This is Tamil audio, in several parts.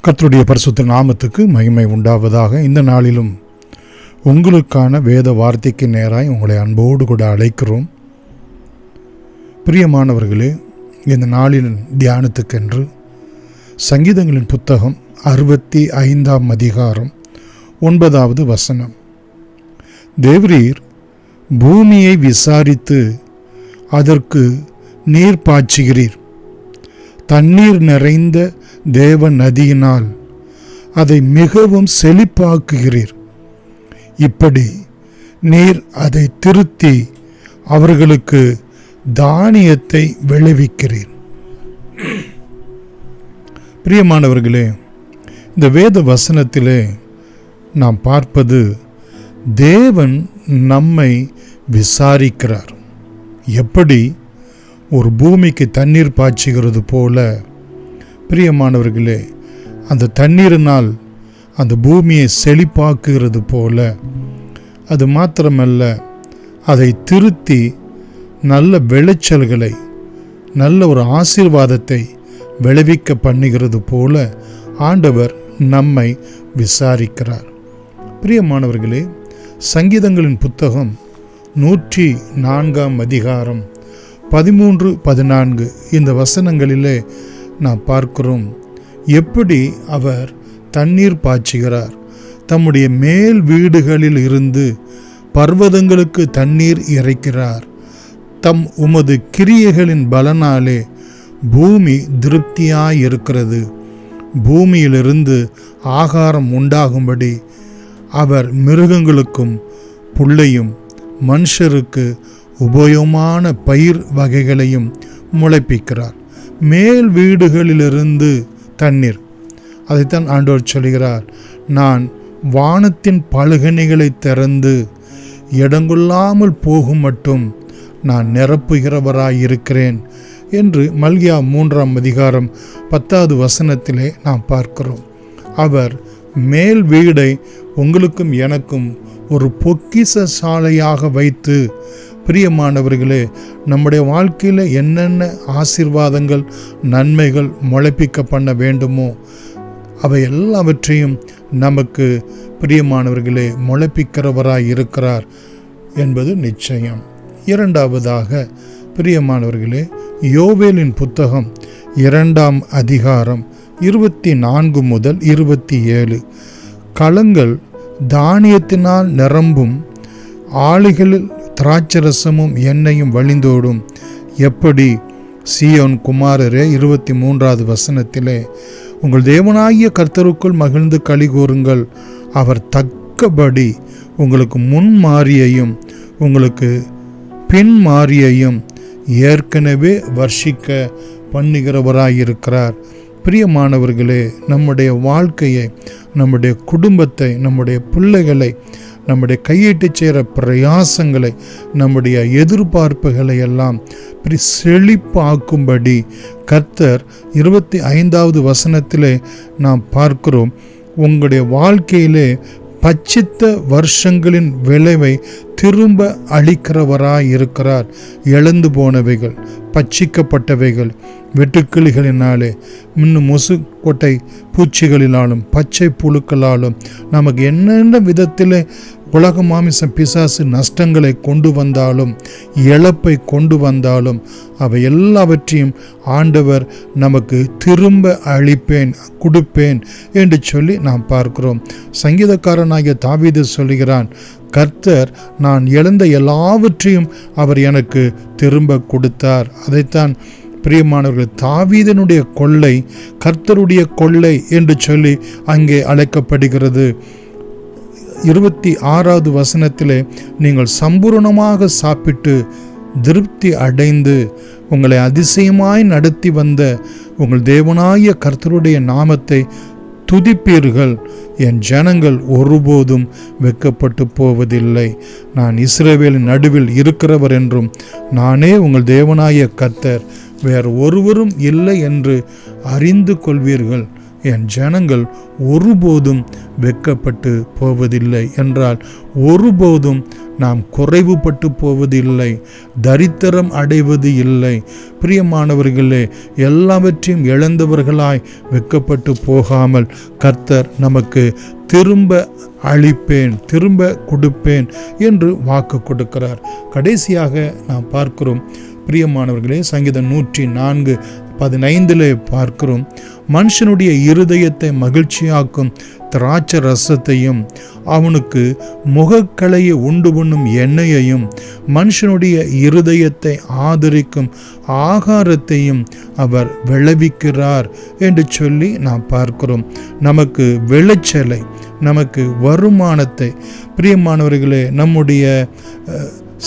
கர்த்தருடைய பரிசுத்த நாமத்துக்கு மகிமை உண்டாவதாக. இந்த நாளிலும் உங்களுக்கான வேத வார்த்தைக்கு நேராய் உங்களை அன்போடு கூட அழைக்கிறோம். பிரியமானவர்களே, இந்த நாளின் தியானத்துக்கென்று சங்கீதங்களின் புத்தகம் 65ஆம் அதிகாரம் 9வது வசனம். தேவரீர் பூமியை விசாரித்து அதற்கு நீர் பாய்ச்சுகிறீர், தண்ணீர் நிறைந்த தேவ நதியினால் அதை மிகவும் செழிப்பாக்குகிறீர். இப்படி நீர் அதை திருத்தி அவர்களுக்கு தானியத்தை விளைவிக்கிறீர். பிரியமானவர்களே, இந்த வேத வசனத்திலே நாம் பார்ப்பது தேவன் நம்மை விசாரிக்கிறார். எப்படி ஒரு பூமிக்கு தண்ணீர் பாய்ச்சுகிறது போல, பிரியமானவர்களே, அந்த தண்ணீரினால் அந்த பூமியை செழிப்பாக்குகிறது போல, அது மாத்திரமல்ல, அதை திருத்தி நல்ல விளைச்சல்களை, நல்ல ஒரு ஆசீர்வாதத்தை விளைவிக்க பண்ணுகிறது போல ஆண்டவர் நம்மை விசாரிக்கிறார். பிரியமானவர்களே, சங்கீதங்களின் புத்தகம் 104ஆம் அதிகாரம் 13-14 இந்த வசனங்களிலே நாம் பார்க்கிறோம். எப்படி அவர் தண்ணீர் பாய்ச்சுகிறார், தம்முடைய மேல் வீடுகளில் இருந்து பர்வதங்களுக்கு தண்ணீர் இறைக்கிறார். தம் உமது கிரியைகளின் பலனாலே பூமி திருப்தியாயிருக்கிறது. பூமியிலிருந்து ஆகாரம் உண்டாகும்படி அவர் மிருகங்களுக்கும் புல்லையும் மனுஷருக்கு உபயோகமான பயிர் வகைகளையும் முளைப்பிக்கிறார். மேல் வீடுகளிலிருந்து தண்ணீர், அதைத்தான் ஆண்டவர் சொல்கிறார், நான் வானத்தின் பலகணிகளை திறந்து இடங்கொள்ளாமல் போகும் மட்டும் நான் நிரப்புகிறவராயிருக்கிறேன் என்று மல்கியா 3ஆம் அதிகாரம் 10வது வசனத்திலே நாம் பார்க்கிறோம். அவர் மேல் வீடை உங்களுக்கும் எனக்கும் ஒரு பொக்கிஷ சாலையாக வைத்து, பிரியமானவர்களே, நம்முடைய வாழ்க்கையில் என்னென்ன ஆசீர்வாதங்கள் நன்மைகள் முளைப்பிக்க பண்ண வேண்டுமோ அவை எல்லாவற்றையும் நமக்கு பிரியமானவர்களே முளைப்பிக்கிறவராய் இருக்கிறார் என்பது நிச்சயம். இரண்டாவதாக, பிரியமானவர்களே, யோவேலின் புத்தகம் 2ஆம் அதிகாரம் 24 முதல் 27. களங்கள் தானியத்தினால் நிரம்பும், ஆளிகளில் திராட்சரசமும் எண்ணெயும் வழிந்தோடும். எப்படி சீயோன் குமாரரே, 23வது வசனத்திலே, உங்கள் தேவனாகிய கர்த்தருக்குள் மகிழ்ந்து களி கூறுங்கள், அவர் தக்கபடி உங்களுக்கு முன்மாரியையும் உங்களுக்கு பின்மாரியையும் ஏற்கனவே வர்ஷிக்க பண்ணுகிறவராயிருக்கிறார். பிரியமானவர்களே, நம்முடைய வாழ்க்கையை, நம்முடைய குடும்பத்தை, நம்முடைய பிள்ளைகளை, நம்முடைய கையிட்டு செய்கிற பிரயாசங்களை, நம்முடைய எதிர்பார்ப்புகளை எல்லாம் செழிப்பாக்கும்படி கர்த்தர் 25வது வசனத்திலே நாம் பார்க்கிறோம். உங்களுடைய வாழ்க்கையிலே பச்சித்த வருஷங்களின் விளைவை திரும்ப அளிக்கிறவராய் இருக்கிறார். இழந்து போனவைகள், பட்சிக்கப்பட்டவைகள், வெட்டுக்கிளிகளினாலே, இன்னும் கொட்டை பூச்சிகளினாலும் பச்சை புழுக்களாலும் நமக்கு என்னென்ன விதத்தில் உலக மாமிசம் பிசாசு நஷ்டங்களை கொண்டு வந்தாலும், இழப்பை கொண்டு வந்தாலும், அவை எல்லாவற்றையும் ஆண்டவர் நமக்கு திரும்ப அளிப்பேன், கொடுப்பேன் என்று சொல்லி நாம் பார்க்கிறோம். சங்கீதக்காரனாகிய தாவீது சொல்கிறான், கர்த்தர் நான் இழந்த எல்லாவற்றையும் அவர் எனக்கு திரும்ப கொடுத்தார். அதைத்தான் பிரியமானவர்கள், தாவீதனுடைய கொள்ளை கர்த்தருடைய கொள்ளை என்று சொல்லி அங்கே அழைக்கப்படுகிறது. 26வது வசனத்திலே, நீங்கள் சம்பூர்ணமாக சாப்பிட்டு திருப்தி அடைந்து உங்களை அதிசயமாய் நடத்தி வந்த உங்கள் தேவனாகிய கர்த்தருடைய நாமத்தை துதிப்பீர்கள், என் ஜனங்கள் ஒருபோதும் வெட்கப்பட்டு போவதில்லை. நான் இஸ்ரவேலின் நடுவில் இருக்கிறவர் என்றும் நானே உங்கள் தேவனாகிய கர்த்தர், வேறு ஒருவரும் இல்லை என்று அறிந்து கொள்வீர்கள் என் ஜனங்கள் ஒருபோதும் வெட்கப்பட்டு போவதில்லை என்றால் ஒருபோதும் நாம் குறைவுபட்டு போவதில்லை, தரித்திரம் அடைவது இல்லை. பிரியமானவர்களே, எல்லாவற்றையும் இழந்தவர்களாய் வெட்கப்பட்டு போகாமல் கர்த்தர் நமக்கு திரும்ப அளிப்பேன், திரும்ப கொடுப்பேன் என்று வாக்கு கொடுக்கிறார். கடைசியாக நாம் பார்க்கிறோம் பிரியமானவர்களே, சங்கீதம் 104:15 பார்க்கிறோம், மனுஷனுடைய இருதயத்தை மகிழ்ச்சியாக்கும் திராட்சை ரசத்தையும் அவனுக்கு முகக்களையை உண்டு பண்ணும் எண்ணெயையும் மனுஷனுடைய இருதயத்தை ஆதரிக்கும் ஆகாரத்தையும் அவர் விளைவிக்கிறார் என்று சொல்லி நாம் பார்க்கிறோம். நமக்கு விளைச்சலை, நமக்கு வருமானத்தை, பிரியமானவர்களே, நம்முடைய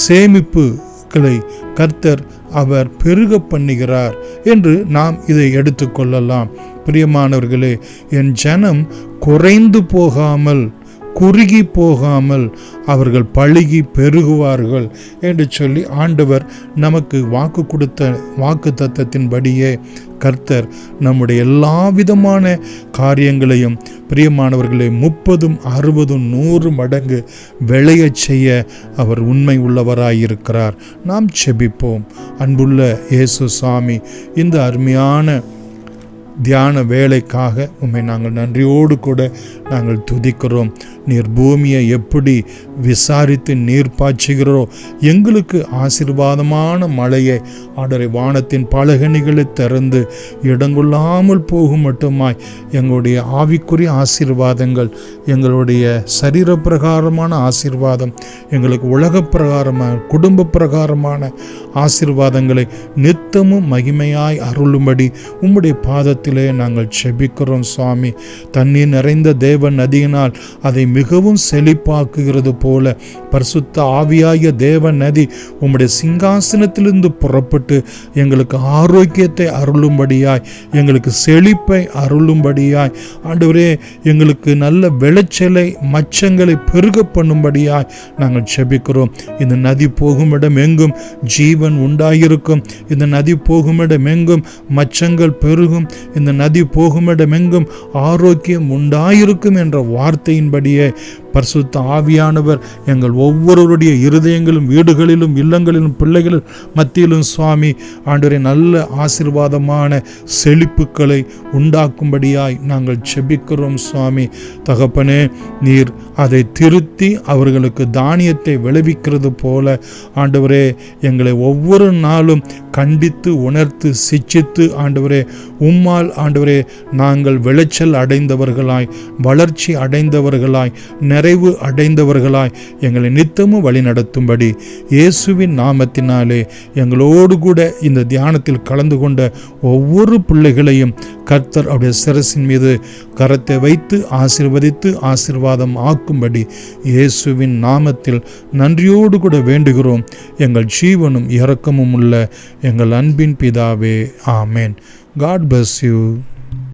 சேமிப்புகளை கர்த்தர் அவர் பெருக பண்ணுகிறார் என்று நாம் இதை எடுத்துக்கொள்ளலாம். பிரியமானவர்களே, என் ஜனம் குறைந்து போகாமல், குறுகி போகாமல் அவர்கள் பழுகி பெருகுவார்கள் என்று சொல்லி ஆண்டவர் நமக்கு வாக்கு கொடுத்த வாக்கு தத்தத்தின்படியே கர்த்தர் நம்முடைய எல்லா விதமான காரியங்களையும் பிரியமானவர்களை 30, 60, 100 மடங்கு விளையச் செய்ய அவர் உண்மை உள்ளவராயிருக்கிறார். நாம் செபிப்போம். அன்புள்ள இயேசு சாமி, இந்த அருமையான தியான வேலைக்காக உம்மை நாங்கள் நன்றியோடு கூட நாங்கள் துதிக்கிறோம். நீர் பூமியை எப்படி விசாரித்து நீர் பாய்ச்சுகிறோ, எங்களுக்கு ஆசீர்வாதமான மழையை ஆண்டவரே வானத்தின் பலகணிகளை திறந்து இடங்கொள்ளாமல் போகும் மட்டுமாய் எங்களுடைய ஆவிக்குரிய ஆசீர்வாதங்கள், எங்களுடைய சரீர பிரகாரமான ஆசீர்வாதம், எங்களுக்கு உலக பிரகாரமான குடும்ப பிரகாரமான ஆசீர்வாதங்களை நித்தமும் மகிமையாய் அருளும்படி உம்முடைய பாதத்திலே நாங்கள் செபிக்கிறோம். சுவாமி, தண்ணீர் நிறைந்த தேவ நதியினால் அதை மிகவும் செழிப்பாக்குகிறது போல பரிசுத்த ஆவியாகிய தேவ நதி உம்முடைய சிங்காசனத்திலிருந்து புறப்பட்டு எங்களுக்கு ஆரோக்கியத்தை அருளும்படியாய், எங்களுக்கு செழிப்பை அருளும்படியாய், ஆண்டவரே எங்களுக்கு நல்ல விளைச்சலை மச்சங்களை பெருக பண்ணும்படியாய் நாங்கள் செபிக்கிறோம். இந்த நதி போகும் இடம் எங்கும் ஜீவன் உண்டாயிருக்கும். இந்த நதி போகும் இடம் எங்கும் மச்சங்கள் பெருகும். இந்த நதி போகும் இடம் எங்கும் ஆரோக்கியம் உண்டாயிருக்கும் என்ற வார்த்தையின்படியே பரிசுத்த ஆவியானவர் எங்கள் ஒவ்வொருவருடைய இருதயங்களும், வீடுகளிலும், இல்லங்களிலும், பிள்ளைகளிலும் மத்தியிலும் சுவாமி ஆண்டவரே நல்ல ஆசீர்வாதமான செழிப்புகளை உண்டாக்கும்படியாய் நாங்கள் செபிக்கிறோம். சுவாமி தகப்பனே, நீர் அதை திருத்தி அவர்களுக்கு தானியத்தை விளைவிக்கிறது போல ஆண்டவரே எங்களை ஒவ்வொரு நாளும் கண்டித்து உணர்த்து சிச்சித்து ஆண்டவரே உம்மால் ஆண்டவரே நாங்கள் விளைச்சல் அடைந்தவர்களாய், வளர்ச்சி அடைந்தவர்களாய், நிறைவு அடைந்தவர்களாய் எங்களை நித்தமும் வழி நடத்தும்படி இயேசுவின் நாமத்தினாலே எங்களோடு கூட இந்த தியானத்தில் கலந்து கொண்ட ஒவ்வொரு பிள்ளைகளையும் கர்த்தர் அவருடைய சிரசின் மீது கரத்தை வைத்து ஆசீர்வதித்து ஆசீர்வாதம் ஆக்கும்படி இயேசுவின் நாமத்தில் நன்றியோடு கூட வேண்டுகிறோம். எங்கள் ஜீவனும் இரக்கமும் உள்ள எங்கள் அன்பின் பிதாவே, ஆமேன். God bless you.